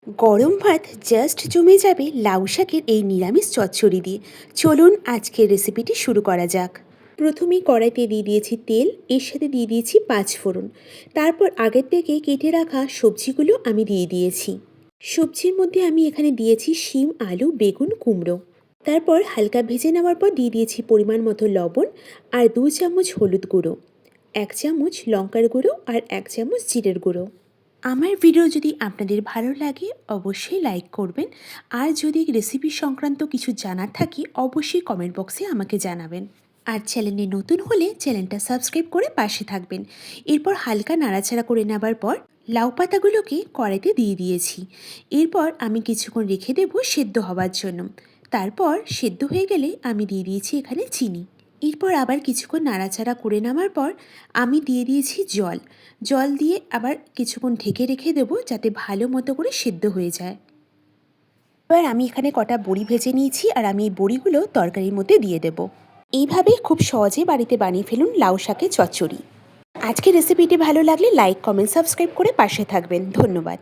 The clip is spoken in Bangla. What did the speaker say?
গরম ভাত জাস্ট জমে যাবে লাউ শাকের এই নিরামিষ চচ্চড়ি দিয়ে। চলুন আজকের রেসিপিটি শুরু করা যাক। প্রথমেই কড়াইতে দিয়ে দিয়েছি তেল, এর সাথে দিয়ে দিয়েছি 5 ফোড়ন। তারপর আগের থেকে কেটে রাখা সবজিগুলো আমি দিয়ে দিয়েছি। সবজির মধ্যে আমি এখানে দিয়েছি শিম, আলু, বেগুন, কুমড়ো। তারপর হালকা ভেজে নেওয়ার পর দিয়ে দিয়েছি পরিমাণ মতো লবণ আর 2 চামচ হলুদ গুঁড়ো, 1 চামচ লঙ্কার গুঁড়ো আর 1 চামচ জিরের গুঁড়ো। আমার ভিডিও যদি আপনাদের ভালো লাগে অবশ্যই লাইক করবেন, আর যদি রেসিপি সংক্রান্ত কিছু জানার থাকে অবশ্যই কমেন্ট বক্সে আমাকে জানাবেন। আর চ্যানেলে নতুন হলে চ্যানেলটা সাবস্ক্রাইব করে পাশে থাকবেন। এরপর হালকা নাড়াচাড়া করে নেবার পর লাউ পাতাগুলোকে কড়াইতে দিয়ে দিয়েছি। এরপর আমি কিছুক্ষণ রেখে দেব সেদ্ধ হওয়ার জন্য। তারপর সেদ্ধ হয়ে গেলে আমি দিয়ে দিয়েছি এখানে চিনি। এরপর আবার কিছুক্ষণ নাড়াচাড়া করে নেওয়ার পর আমি দিয়ে দিয়েছি জল। জল দিয়ে আবার কিছুক্ষণ ঢেকে রেখে দেবো যাতে ভালো মতো করে সেদ্ধ হয়ে যায়। এবার আমি এখানে কটা বড়ি ভেজে নিয়েছি আর আমি এই বড়িগুলো তরকারির মধ্যে দিয়ে দেবো। এইভাবে খুব সহজে বাড়িতে বানিয়ে ফেলুন লাউ শাকের চচ্চড়ি। আজকের রেসিপিটি ভালো লাগলে লাইক, কমেন্ট, সাবস্ক্রাইব করে পাশে থাকবেন। ধন্যবাদ।